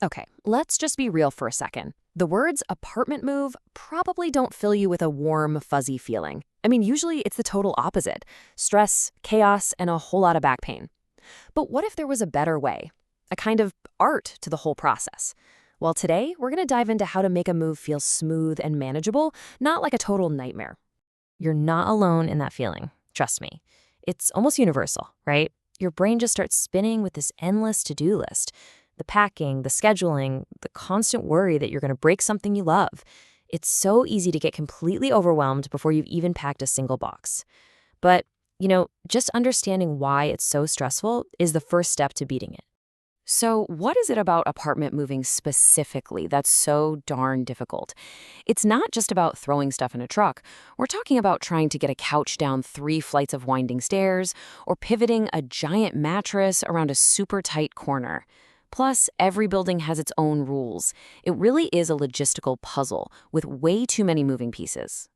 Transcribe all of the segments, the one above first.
Okay, let's just be real for a second. The words apartment move probably don't fill you with a warm, fuzzy feeling. I mean, usually it's the total opposite: stress, chaos, and a whole lot of back pain. But what if there was a better way? A kind of art to the whole process? Well, today, we're going to dive into how to make a move feel smooth and manageable, not like a total nightmare. You're not alone in that feeling. Trust me. It's almost universal, right? Your brain just starts spinning with this endless to-do list. The packing, the scheduling, the constant worry that you're going to break something you love. It's so easy to get completely overwhelmed before you've even packed a single box. But, just understanding why it's so stressful is the first step to beating it. So what is it about apartment moving specifically that's so darn difficult? It's not just about throwing stuff in a truck. We're talking about trying to get a couch down 3 flights of winding stairs or pivoting a giant mattress around a super tight corner. Plus, every building has its own rules. It really is a logistical puzzle with way too many moving pieces.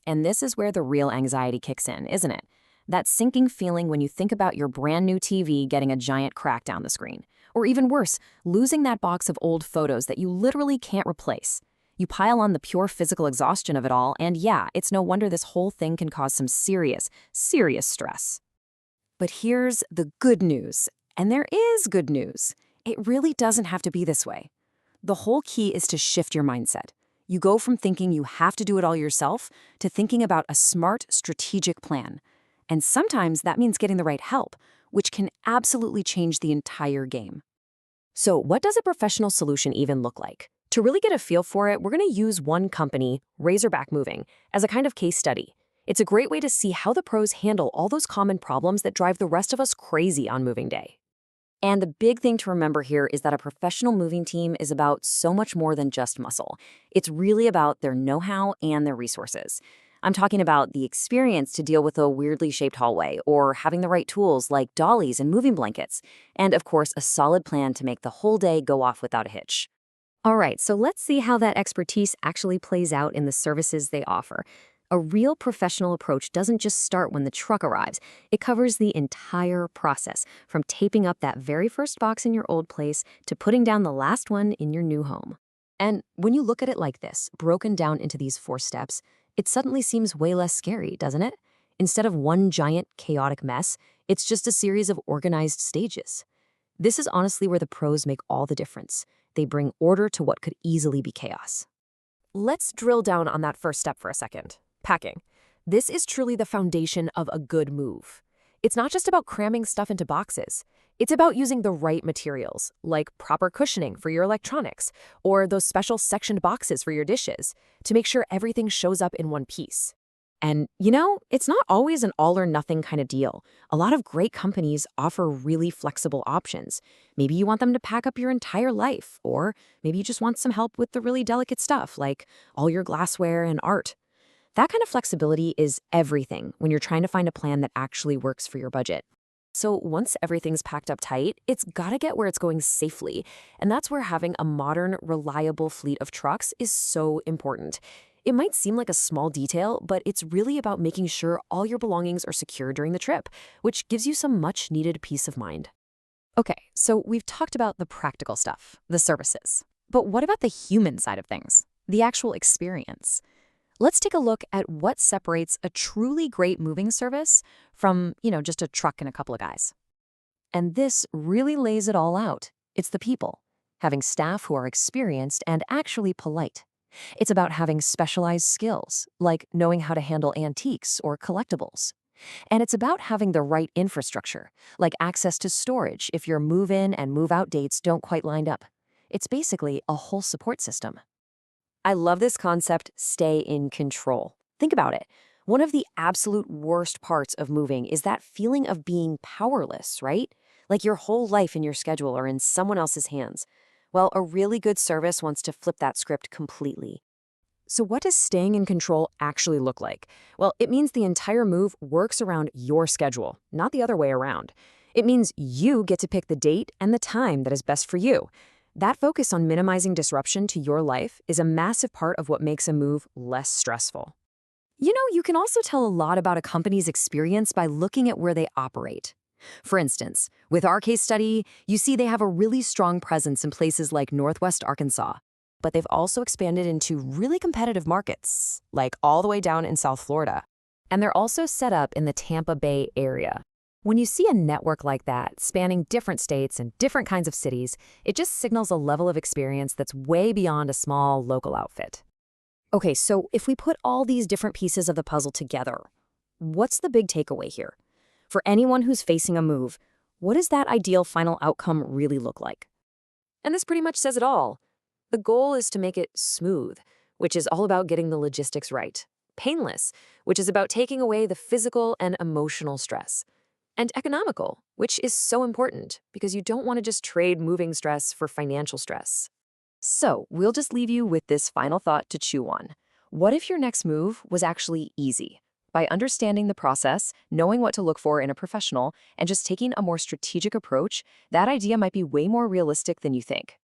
And this is where the real anxiety kicks in, isn't it? That sinking feeling when you think about your brand new TV getting a giant crack down the screen. Or even worse, losing that box of old photos that you literally can't replace. You pile on the pure physical exhaustion of it all, and yeah, it's no wonder this whole thing can cause some serious, serious stress. But here's the good news, and there is good news. It really doesn't have to be this way. The whole key is to shift your mindset. You go from thinking you have to do it all yourself to thinking about a smart, strategic plan. And sometimes that means getting the right help, which can absolutely change the entire game. So what does a professional solution even look like? To really get a feel for it, we're going to use one company, Razorback Moving, as a kind of case study. It's a great way to see how the pros handle all those common problems that drive the rest of us crazy on moving day. And the big thing to remember here is that a professional moving team is about so much more than just muscle. It's really about their know-how and their resources. I'm talking about the experience to deal with a weirdly shaped hallway, or having the right tools like dollies and moving blankets, and of course, a solid plan to make the whole day go off without a hitch. All right, so let's see how that expertise actually plays out in the services they offer. A real professional approach doesn't just start when the truck arrives. It covers the entire process, from taping up that very first box in your old place to putting down the last one in your new home. And when you look at it like this, broken down into these 4 steps, it suddenly seems way less scary, doesn't it? Instead of one giant, chaotic mess, it's just a series of organized stages. This is honestly where the pros make all the difference. They bring order to what could easily be chaos. Let's drill down on that first step for a second. Packing. This is truly the foundation of a good move. It's not just about cramming stuff into boxes. It's about using the right materials, like proper cushioning for your electronics, or those special sectioned boxes for your dishes, to make sure everything shows up in one piece. And, it's not always an all-or-nothing kind of deal. A lot of great companies offer really flexible options. Maybe you want them to pack up your entire life, or maybe you just want some help with the really delicate stuff, like all your glassware and art. That kind of flexibility is everything when you're trying to find a plan that actually works for your budget. So once everything's packed up tight, it's got to get where it's going safely. And that's where having a modern, reliable fleet of trucks is so important. It might seem like a small detail, but it's really about making sure all your belongings are secure during the trip, which gives you some much-needed peace of mind. Okay, so we've talked about the practical stuff, the services. But what about the human side of things? The actual experience? Let's take a look at what separates a truly great moving service from, just a truck and a couple of guys. And this really lays it all out. It's the people. Having staff who are experienced and actually polite. It's about having specialized skills, like knowing how to handle antiques or collectibles. And it's about having the right infrastructure, like access to storage if your move-in and move-out dates don't quite line up. It's basically a whole support system. I love this concept, stay in control. Think about it. One of the absolute worst parts of moving is that feeling of being powerless, right? Like your whole life and your schedule are in someone else's hands. Well, a really good service wants to flip that script completely. So what does staying in control actually look like? Well, it means the entire move works around your schedule, not the other way around. It means you get to pick the date and the time that is best for you. That focus on minimizing disruption to your life is a massive part of what makes a move less stressful. You can also tell a lot about a company's experience by looking at where they operate. For instance, with our case study, you see they have a really strong presence in places like Northwest Arkansas, but they've also expanded into really competitive markets, like all the way down in South Florida. And they're also set up in the Tampa Bay area. When you see a network like that, spanning different states and different kinds of cities, it just signals a level of experience that's way beyond a small local outfit. Okay, so if we put all these different pieces of the puzzle together, what's the big takeaway here? For anyone who's facing a move, what does that ideal final outcome really look like? And this pretty much says it all. The goal is to make it smooth, which is all about getting the logistics right. Painless, which is about taking away the physical and emotional stress. And economical, which is so important because you don't want to just trade moving stress for financial stress. So we'll just leave you with this final thought to chew on. What if your next move was actually easy? By understanding the process, knowing what to look for in a professional, and just taking a more strategic approach, that idea might be way more realistic than you think.